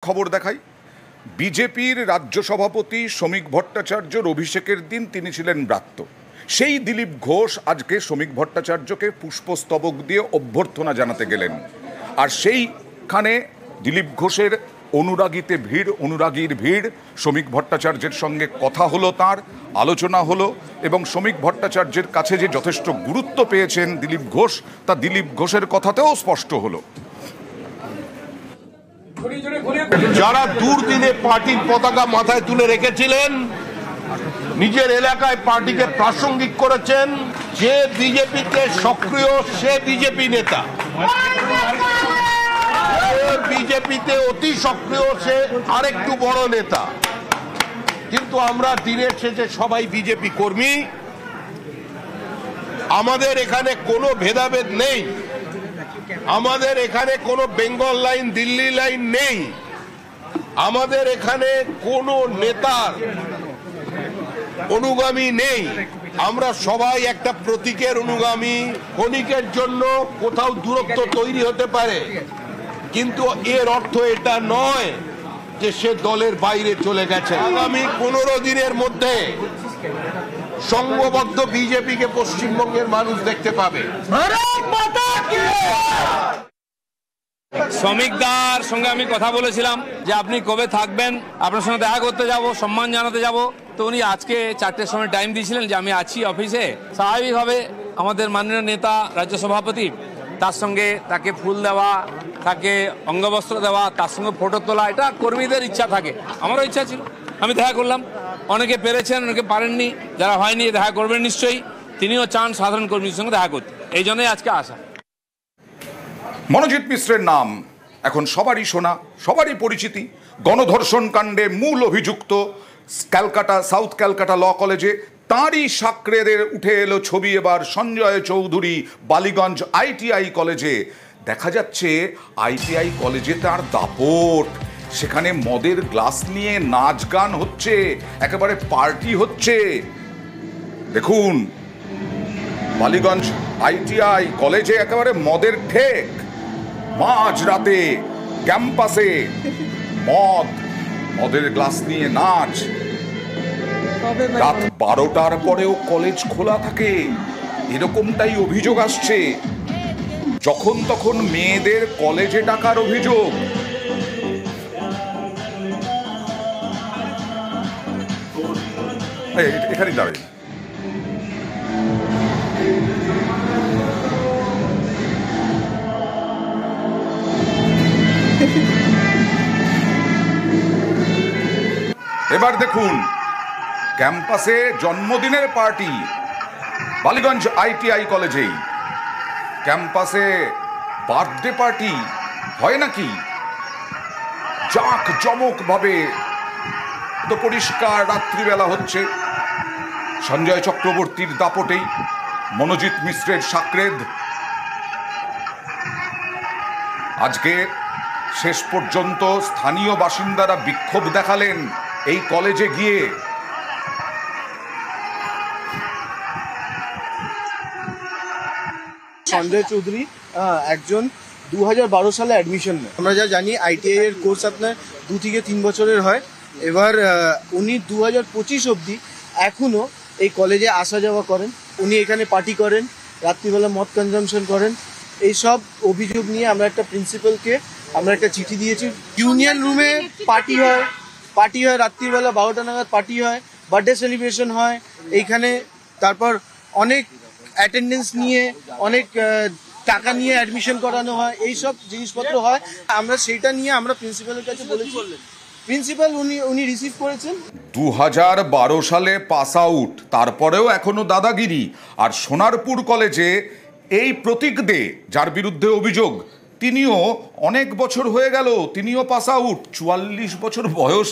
খবর দেখাই। বিজেপির রাজ্য সভাপতি শ্রমিক ভট্টাচার্যর অভিষেকের দিন তিনি ছিলেন ব্রাত্য। সেই দিলীপ ঘোষ আজকে শ্রমিক ভট্টাচার্যকে পুষ্পস্তবক দিয়ে অভ্যর্থনা জানাতে গেলেন। আর সেইখানে দিলীপ ঘোষের অনুরাগীর ভিড়। শ্রমিক ভট্টাচার্যের সঙ্গে কথা হলো, তার আলোচনা হলো, এবং শ্রমিক ভট্টাচার্যের কাছে যে যথেষ্ট গুরুত্ব পেয়েছেন দিলীপ ঘোষ, তা দিলীপ ঘোষের কথাতেও স্পষ্ট হলো। যারা দুর্দিনে পার্টির পতাকা মাথায় তুলে রেখেছিলেন, নিজের এলাকায় পার্টিকে প্রাসঙ্গিক করেছেন, যে বিজেপিতে সক্রিয় সে বিজেপি নেতা, বিজেপিতে অতি সক্রিয় সে আরেকটু বড় নেতা। কিন্তু আমরা দিনের শেষে সবাই বিজেপি কর্মী। আমাদের এখানে কোনো ভেদাভেদ নেই, আমাদের এখানে কোনো বেঙ্গল লাইন দিল্লি লাইন নেই, আমাদের এখানে কোনো নেতার অনুগামী নেই। আমরা সবাই একটা প্রতীকের অনুগামী। ক্ষণিকের জন্য কোথাও দূরত্ব তৈরি হতে পারে, কিন্তু এর অর্থ এটা নয় যে সে দলের বাইরে চলে গেছে। আগামী 15 দিনের মধ্যে সংঘবদ্ধ বিজেপিকে পশ্চিমবঙ্গের মানুষ দেখতে পাবে। শ্রমিকদার সঙ্গে আমি কথা বলেছিলাম যে আপনি কবে থাকবেন, আপনার সঙ্গে দেখা করতে যাব, সম্মান জানাতে যাব। তো উনি আজকে 4টের সময় টাইম দিয়েছিলেন যে আমি আছি অফিসে। স্বাভাবিকভাবে আমাদের মাননীয় নেতা রাজ্য সভাপতি, তার সঙ্গে তাকে ফুল দেওয়া, তাকে অঙ্গবস্ত্র দেওয়া, তার সঙ্গে ফটো তোলা, এটা কর্মীদের ইচ্ছা থাকে, আমারও ইচ্ছা ছিল। আমি দেখা করলাম। অনেকে পেরেছেন, অনেকে পারেননি। যারা হয়নি দেখা করবেন নিশ্চয়ই। তিনিও চান সাধারণ কর্মীর সঙ্গে দেখা করতে, এই জন্যই আজকে আসা। মনোজিৎ মিশ্রের নাম এখন সবারই শোনা, সবারই পরিচিতি। গণধর্ষণ কাণ্ডে মূল অভিযুক্ত সাউথ ক্যালকাটা ল কলেজে তাঁরই সাকরেদের উঠে এলো ছবি এবার সঞ্জয় চৌধুরী বালিগঞ্জ ITI কলেজে। দেখা যাচ্ছে ITI কলেজে তার দাপট, সেখানে মদের গ্লাস নিয়ে নাচ গান হচ্ছে, একেবারে পার্টি হচ্ছে। দেখুন, বালিগঞ্জ ITI কলেজে একেবারে মদের ঠেক। মাঝরাতে ক্যাম্পাসে মদের গ্লাস নিয়ে নাচ। রাত 12টার পরেও কলেজ খোলা থাকে, এরকমটাই অভিযোগ আসছে। যখন তখন মেয়েদের কলেজে ডাকার অভিযোগ। এখানেই দাঁড়াই। এবার দেখুন, ক্যাম্পাসে জন্মদিনের পার্টি বালিগঞ্জ ITI কলেজেই। ক্যাম্পাসে বার্থডে পার্টি হয় নাকি? জাঁকজমক ভাবে তো পরিষ্কার রাত্রিবেলা হচ্ছে। সঞ্জয় চক্রবর্তীর দাপটেই, মনোজিৎ মিশ্রের সাকরেদ। আজকে শেষ পর্যন্ত স্থানীয় বাসিন্দারা বিক্ষোভ দেখালেন এই কলেজে গিয়ে। সঞ্জয় চৌধুরী একজন 2012 সালে অ্যাডমিশন নেয়। আমরা যা জানি ITI এর কোর্স আপনার 2 থেকে 3 বছরের হয়। এবার উনি 2025 অবধি এখনও এই কলেজে আসা যাওয়া করেন। উনি এখানে পার্টি করেন, রাত্রিবেলা মদ কনজামশন করেন। এইসব অভিযোগ নিয়ে আমরা একটা প্রিন্সিপালকে আমরা একটা চিঠি দিয়েছি। ইউনিয়ন রুমে পার্টি হয়, রাত্রিবেলা 12টা নাগাদ পার্টি হয়, বার্থডে সেলিব্রেশন হয় এইখানে। তারপর অনেক অ্যাটেন্ডেন্স নিয়ে, অনেক টাকা নিয়ে অ্যাডমিশন করানো হয়, এইসব জিনিসপত্র হয়। আমরা সেইটা নিয়ে আমরা প্রিন্সিপালের কাছে বলেছি। প্রিন্সিপাল উনি রিসিভ করেছেন। 2012 সালে পাস আউট, তারপরেও এখনো দাদাগিরি। আর সোনারপুর কলেজে এই প্রতীক দে, যার বিরুদ্ধে অভিযোগ, তিনিও অনেক বছর হয়ে গেল, তিনিও পাস আউট, 44 বছর বয়স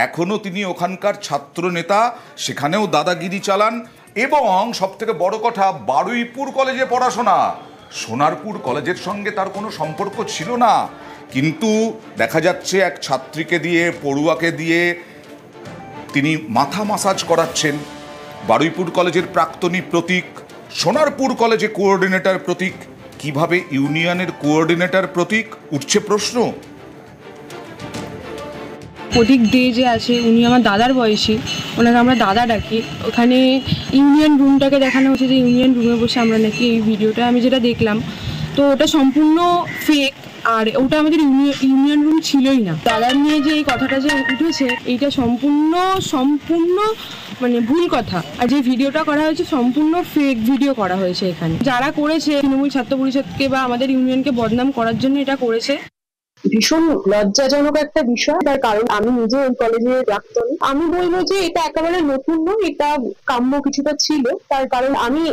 এখনও তিনি ওখানকার ছাত্র নেতা, সেখানেও দাদাগিরি চালান। এবং সবথেকে বড় কথা, বারুইপুর কলেজে পড়াশোনা, সোনারপুর কলেজের সঙ্গে তার কোনো সম্পর্ক ছিল না। কিন্তু দেখা যাচ্ছে এক ছাত্রীকে দিয়ে, পড়ুয়াকে দিয়ে তিনি মাথা মাসাজ করাচ্ছেন। বারুইপুর কলেজের প্রাক্তনী প্রতীক, সোনারপুর কলেজে কোঅর্ডিনেটর প্রতীক। কিভাবে ইউনিয়নের কোঅর্ডিনেটর প্রতীক? উঠছে প্রশ্ন। প্রতীক দে যে আছে উনি আমার দাদার বয়সী, ওনাকে আমরা দাদা ডাকি। ওখানে ইউনিয়ন রুমটাকে দেখানো হচ্ছে যে ইউনিয়ন রুমে বসে আমরা নাকি এই ভিডিওটা আমি যেটা দেখলাম তো ওটা সম্পূর্ণ ফেক, আর ওটা আমাদের ইউনিয়ন রুম ছিলই না। দাদার নিয়ে যে এই কথাটা যে উঠেছে এইটা সম্পূর্ণ মানে ভুল কথা, আর যে ভিডিওটা করা হয়েছে সম্পূর্ণ ফেক ভিডিও করা হয়েছে। এখানে যারা করেছে তৃণমূল ছাত্র পরিষদকে বা আমাদের ইউনিয়নকে বদনাম করার জন্য এটা করেছে। ভীষণ লজ্জাজনক একটা বিষয়, তার কারণ আমি নিজে ওই কলেজে প্রাক্তন। আমি বলবো যে এটা একেবারে নতুন নয়, এটা কাম্য কিছুটা ছিল, তার কারণ আমি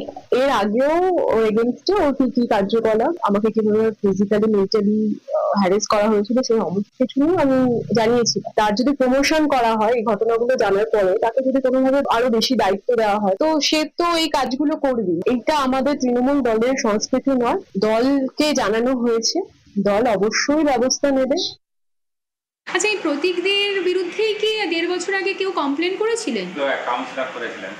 এর আগেও ওর এগেনস্টে ওর কি কার্যকলাপ, আমাকে কিভাবে ফিজিক্যালি মেন্টালি হ্যারেস করা হয়েছিল সেই সমস্ত কিছু নিয়ে আমি জানিয়েছিলাম। তার যদি প্রমোশন করা হয় এই ঘটনাগুলো জানার পরে, তাকে যদি কোনোভাবে আরো বেশি দায়িত্ব দেওয়া হয় তো সে তো এই কাজগুলো করবে। এটা আমাদের তৃণমূল দলের সংস্কৃতি নয়, দলকে জানানো হয়েছে, দল অবশ্যই ব্যবস্থা নেবে। আচ্ছা, এই প্রতীকদের বিরুদ্ধেই কি 1.5 বছর আগে কেউ কমপ্লেন করেছিলেন?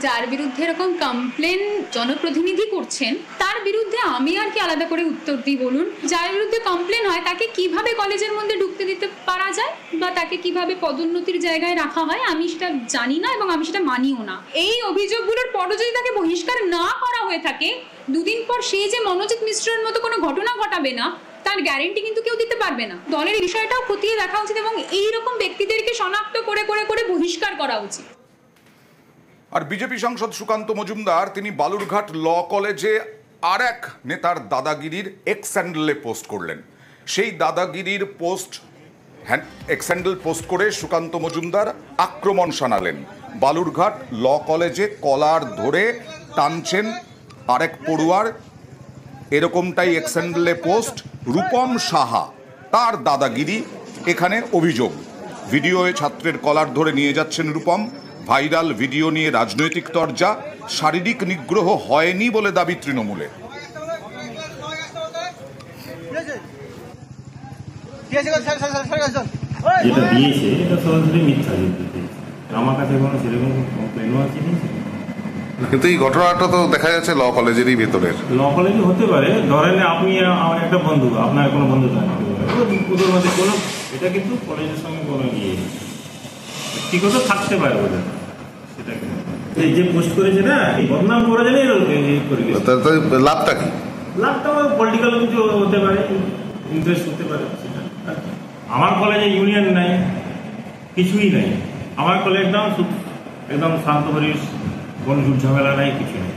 যার বিরুদ্ধে এরকম কমপ্লেন জনপ্রতিনিধি করছেন তার বিরুদ্ধে আমি আর কি আলাদা করে উত্তর দিই বলুন? যার বিরুদ্ধে কমপ্লেন হয় তাকে কিভাবে কলেজের মধ্যে ঢুকতে দিতে পারা যায় বা তাকে কিভাবে পদোন্নতির জায়গায় রাখা হয় আমি সেটা জানি না এবং আমি সেটা মানিও না। এই অভিযোগগুলোর পরও যদি তাকে বহিষ্কার না করা হয়ে থাকে, দুদিন পর সে যে মনোজিৎ মিশ্রের মতো কোনো ঘটনা ঘটাবে না তার গ্যারেন্টি কিন্তু কেউ দিতে পারবে না। দলের বিষয়টাও খতিয়ে দেখা উচিত এবং এইরকম ব্যক্তিদেরকে শনাক্ত করে করে করে বহিষ্কার করা উচিত। আর বিজেপি সাংসদ সুকান্ত মজুমদার তিনি বালুরঘাট ল কলেজে আর এক নেতার দাদাগিরির এক্স হ্যান্ডেলে পোস্ট করলেন। সেই দাদাগিরির এক্স হ্যান্ডেল পোস্ট করে সুকান্ত মজুমদার আক্রমণ শানালেন। বালুরঘাট ল কলেজে কলার ধরে টানছেন আরেক পড়ুয়ার, এরকমটাই এক্স হ্যান্ডেলে পোস্ট। রূপম সাহা তার দাদাগিরি এখানে অভিযোগ। ভিডিওয়ে ছাত্রের কলার ধরে নিয়ে যাচ্ছেন রূপম। ভাইরাল ভিডিও নিয়ে রাজনৈতিক তরজা। শারীরিক নিগ্রহ হয়নি বলে দাবি তৃণমূলে। যেটা দিয়েছে এটা সরাসরি মিথ্যা। আমার কাছে কোনো সেরকম কমপ্লেনও আসেনি। কিন্তু এই ঘটনাটা তো দেখা যাচ্ছে ল কলেজেরই ভেতরের। ল কলেজে হতে পারে, ধরেন আপনি আমার একটা বন্ধু, আপনার কোনো বন্ধু থাকে ওদের মধ্যে কোনো, এটা কিন্তু কলেজের সঙ্গে কোনো ইয়ে ব্যক্তিগত থাকতে পারে ওদের। সেটা এই যে পোস্ট করেছে না, এই বদনাম করা যায় লাভটা কি? লাভটা পলিটিক্যাল কিছু হতে পারে, ইন্টারেস্ট হতে পারে। সেটা আমার কলেজে ইউনিয়ন নাই, কিছুই নাই। আমার কলেজ একদম শান্ত পরিবেশ, কোনো ঝামেলা নাই, কিছু নেই।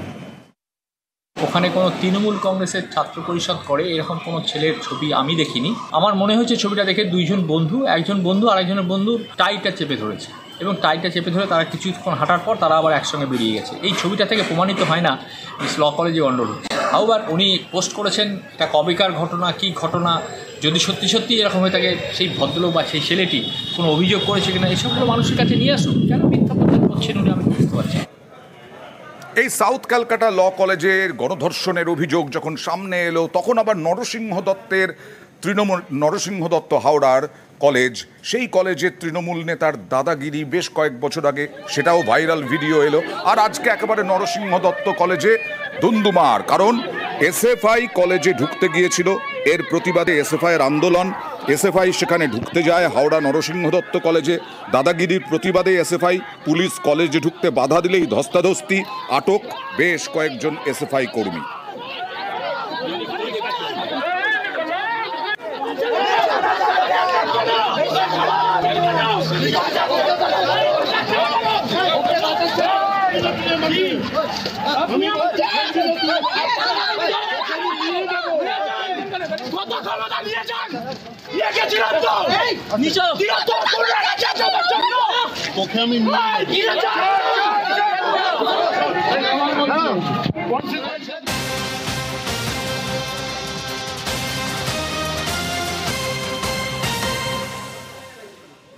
ওখানে কোনো তৃণমূল কংগ্রেসের ছাত্র পরিষদ করে এরকম কোনো ছেলের ছবি আমি দেখিনি। আমার মনে হয়েছে ছবিটা দেখে দুইজন বন্ধু, একজন বন্ধু আরেকজনের বন্ধু টাইটা চেপে ধরেছে এবং টাইটা চেপে ধরে তারা কিছুক্ষণ হাঁটার পর তারা আবার একসঙ্গে বেরিয়ে গেছে। এই ছবিটা থেকে প্রমাণিত হয় না ল কলেজে গন্ডগোল হচ্ছে। আবার উনি পোস্ট করেছেন এটা কবেকার ঘটনা, কি ঘটনা, যদি সত্যি সত্যি এরকম হয়ে থাকে সেই ভদ্রলোক বা সেই ছেলেটি কোনো অভিযোগ করেছে কিনা এসবগুলো মানুষের কাছে নিয়ে আসুন। কেন মিথ্যা প্রচার করছেন উনি আমি বুঝতে পারছি। এই সাউথ ক্যালকাটা ল কলেজের গণধর্ষণের অভিযোগ যখন সামনে এলো তখন আবার নরসিংহ দত্ত হাওড়ার কলেজ, সেই কলেজের তৃণমূল নেতার দাদাগিরি বেশ কয়েক বছর আগে, সেটাও ভাইরাল ভিডিও এলো। আর আজকে একেবারে নরসিংহ দত্ত কলেজে দুন্দুমার, কারণ এসএফআই কলেজে ঢুকতে গিয়েছিল, এর প্রতিবাদে এসএফআই এর আন্দোলন। এসএফআই সেখানে ঢুকতে যায় হাওড়া নরসিংহ দত্ত কলেজে। দাদাগিরির প্রতিবাদে এসএফআই, পুলিশ কলেজে ঢুকতে বাধা দিলেই ধস্তাধস্তি, আটক বেশ কয়েকজন এসএফআই কর্মী।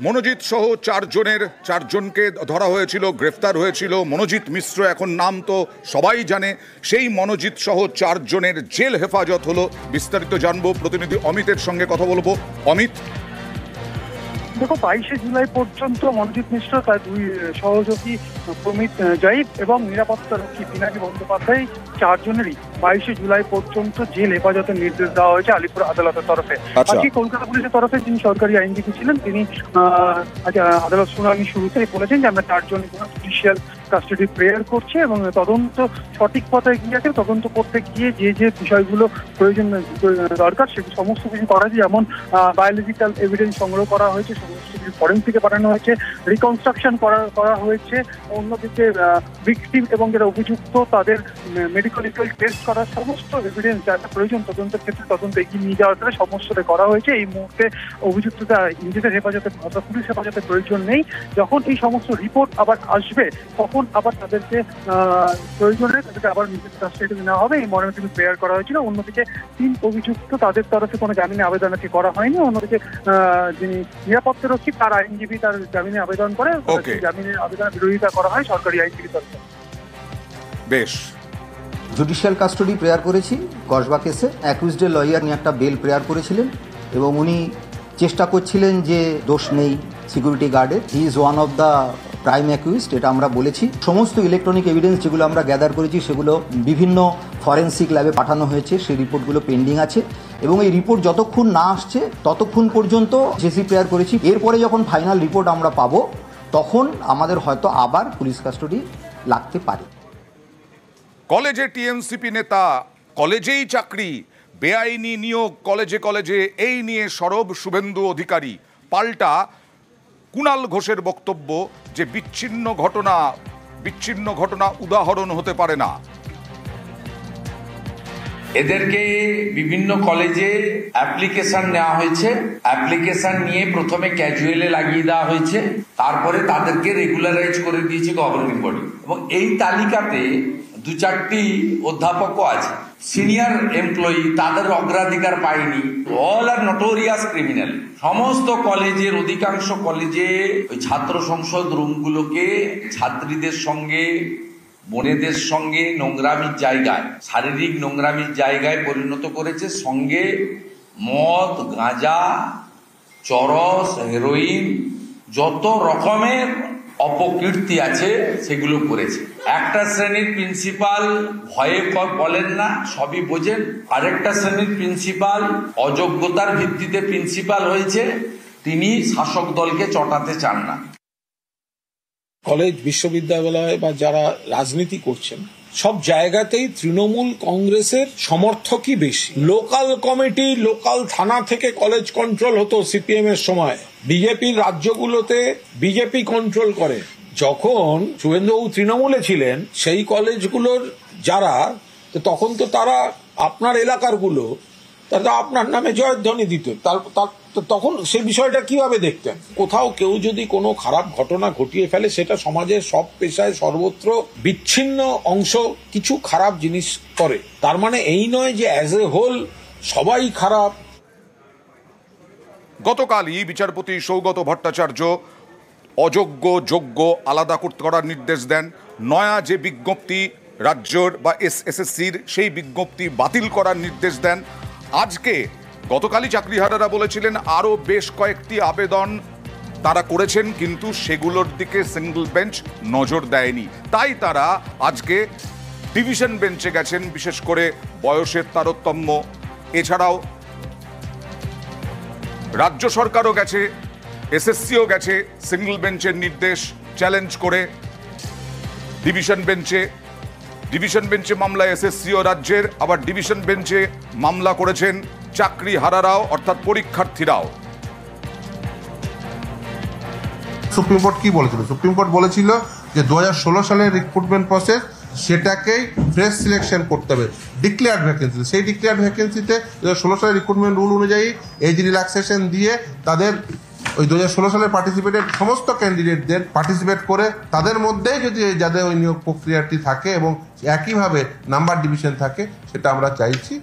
মনোজিৎ সহ চারজনকে ধরা হয়েছিল, গ্রেফতার হয়েছিল। মনোজিৎ মিশ্র এখন নাম তো সবাই জানে। সেই মনোজিৎ সহ 4 জনের জেল হেফাজত হলো। বিস্তারিত জানবো, প্রতিনিধি অমিতের সঙ্গে কথা বলবো। অমিত, দেখো 22শে জুলাই পর্যন্ত মনোজিৎ মিশ্র তার দুই সহযোগী প্রমিত জাইদ এবং নিরাপত্তারক্ষী পিনাকি বন্দ্যোপাধ্যায় 4 জনেরই 22শে জুলাই পর্যন্ত জেল হেফাজতের নির্দেশ দেওয়া হয়েছে আলিপুর আদালতের তরফে। আজকে কলকাতা পুলিশের তরফে যিনি সরকারি আইনজীবী ছিলেন তিনি আদালত শুনানি শুরুতেই বলেছেন যে আমরা 4 জনই জুডিশিয়াল কাস্টাডি প্রেয়ার করছে এবং তদন্ত সঠিক পথে গিয়েছে, তদন্ত করতে গিয়ে যে যে বিষয়গুলো প্রয়োজন দরকার সেগুলো সমস্ত কিছু করা যায়। যেমন বায়োলজিক্যাল এভিডেন্স সংগ্রহ করা হয়েছে, সমস্ত কিছু ফরেন্সিকে পাঠানো হয়েছে, রিকনস্ট্রাকশন করা হয়েছে। অন্যদিকে ভিকটিম এবং যারা অভিযুক্ত তাদের মেডিকেল টেস্ট করার সমস্ত এভিডেন্স যা প্রয়োজন তদন্তের ক্ষেত্রে তদন্ত এগিয়ে নিয়ে যাওয়ার ক্ষেত্রে সমস্তটা করা হয়েছে। এই মুহূর্তে অভিযুক্ততা নিজেদের হেফাজতে অথবা পুলিশ হেফাজতে প্রয়োজন নেই। যখন এই সমস্ত রিপোর্ট আবার আসবে তখন আবার তাদেরকে প্রয়োজনে তাদেরকে আবার নিজেদের কাস্টাডিতে নেওয়া হবে, এই মর্মে কিন্তু প্রেয়ার করা হয়েছিল। অন্যদিকে 3 অভিযুক্ত তাদের তরফে কোনো জামিনে আবেদন করা হয়নি। অন্যদিকে যিনি নিরাপত্তারক্ষী তার আইনজীবী তার জামিনে আবেদন করে, জামিনের আবেদনের বিরোধিতা করা হয় সরকারি আইনজীবীর তরফে। বেশ, জুডিশিয়াল কাস্টডি প্রেয়ার করেছি কসবা কেসে। অ্যাকিউজডের লয়ার নিয়ে একটা বেল প্রেয়ার করেছিলেন এবং উনি চেষ্টা করছিলেন যে দোষ নেই সিকিউরিটি গার্ডের, he is one of the prime accused, এটা আমরা বলেছি। সমস্ত ইলেকট্রনিক এভিডেন্স যেগুলো আমরা গ্যাদার করেছি সেগুলো বিভিন্ন ফরেন্সিক ল্যাবে পাঠানো হয়েছে, সেই রিপোর্টগুলো পেন্ডিং আছে এবং এই রিপোর্ট যতক্ষণ না আসছে ততক্ষণ পর্যন্ত জেসি প্রেয়ার করেছি। এরপরে যখন ফাইনাল রিপোর্ট আমরা পাবো তখন আমাদের হয়তো আবার পুলিশ কাস্টডি লাগতে পারে। কলেজে টিএমসিপি নেতা, কলেজেই চাকরি, বেআইনি নিয়োগ কলেজে কলেজে, এই নিয়ে সরব শুভেন্দু অধিকারী। পাল্টা কুণাল ঘোষের বক্তব্য যে বিচ্ছিন্ন ঘটনা উদাহরণ হতে পারে না। এদেরকে বিভিন্ন কলেজে অ্যাপ্লিকেশন নেওয়া হয়েছে, অ্যাপ্লিকেশন নিয়ে প্রথমে ক্যাজুয়ালে লাগিয়ে দেওয়া হয়েছে, তারপরে তাদেরকে রেগুলারাইজ করে দিয়েছে গভর্নিং বডি। এবং এই তালিকাতে 2-4টি অধ্যাপকও আছে, সিনিয়র এমপ্লয়ি, তাদের অগ্রাধিকার পায়নি। অল আর নোটোরিয়াস ক্রিমিনাল। সমস্ত কলেজের অধিকাংশ কলেজে ওই ছাত্র সংসদ রুমগুলোকে ছাত্রীদের সঙ্গে বোনেদের সঙ্গে নোংরামির জায়গায়, শারীরিক নোংরামির জায়গায় পরিণত করেছে। সঙ্গে মদ, গাঁজা, চরস, হেরোইন, যত রকমের অপকীর্তি আছে সেগুলো করেছে। একটা শ্রেণীর প্রিন্সিপাল ভয়ে বলেন না, সবই বোঝেন। আরেকটা শ্রেণীর প্রিন্সিপাল অযোগ্যতার ভিত্তিতে প্রিন্সিপাল হয়েছে, তিনি শাসক দলকে চটাতে চান না। কলেজ, বিশ্ববিদ্যালয় বা যারা রাজনীতি করছেন সব জায়গাতেই তৃণমূল কংগ্রেসের সমর্থকই বেশি। লোকাল কমিটি, লোকাল থানা থেকে কলেজ কন্ট্রোল হতো সিপিএম এর সময়। বিজেপির রাজ্যগুলোতে বিজেপি কন্ট্রোল করে। যখন শুভেন্দুবাবু তৃণমূলে ছিলেন সেই কলেজগুলোর যারা, তখন তো তারা আপনার এলাকার গুলো তারা আপনার নামে জয়ধ্বনি দিত। তখন সে বিষয়টা কিভাবে দেখতেন? কোথাও কেউ যদি কোনো খারাপ ঘটনা ঘটিয়ে ফেলে সেটা সমাজের সব পেশায় সর্বত্র বিচ্ছিন্ন অংশ কিছু খারাপ জিনিস করে। তার মানে এই নয় যে অ্যাজ এ হোল সবাই খারাপ। গতকালই বিচারপতি সৌগত ভট্টাচার্য অযোগ্য যোগ্য আলাদা করার নির্দেশ দেন। নয়া যে বিজ্ঞপ্তি রাজ্যর বা এসএসসির, সেই বিজ্ঞপ্তি বাতিল করার নির্দেশ দেন। আজকে গতকালই চাকরিহারারা বলেছিলেন আরও বেশ কয়েকটি আবেদন তারা করেছেন, কিন্তু সেগুলোর দিকে সিঙ্গল বেঞ্চ নজর দেয়নি। তাই তারা আজকে ডিভিশন বেঞ্চে গেছেন, বিশেষ করে বয়সের তারতম্য। এছাড়াও রাজ্য সরকারও গেছে, এসএসসিও গেছে সিঙ্গল বেঞ্চের নির্দেশ চ্যালেঞ্জ করে ডিভিশন বেঞ্চে মামলা এসএসসিও রাজ্যের, আবার ডিভিশন বেঞ্চে মামলা করেছেন চাকরি হারারাও, অর্থাৎ পরীক্ষার্থীরাও। সুপ্রিম কোর্ট কি বলেছিল? সুপ্রিম কোর্ট বলেছিল যে 2016 সালের রিক্রুটমেন্ট প্রসেস সেটাকেই ফ্রেশ সিলেকশন করতে হবে ডিক্লেয়ার্ড ভ্যাকেন্সি। সেই ডিক্লেয়ার্ড ভ্যাকেন্সিতে 2016 সালের রিক্রুটমেন্ট রুল অনুযায়ী এজ রিল্যাক্সেশন দিয়ে তাদের ওই 2016 সালের পার্টিসিপেটেড সমস্ত ক্যান্ডিডেটদের পার্টিসিপেট করে তাদের মধ্যেই যদি যাদের ওই নিয়োগ প্রক্রিয়াটি থাকে এবং একইভাবে নাম্বার ডিভিশন থাকে, সেটা আমরা চাইছি।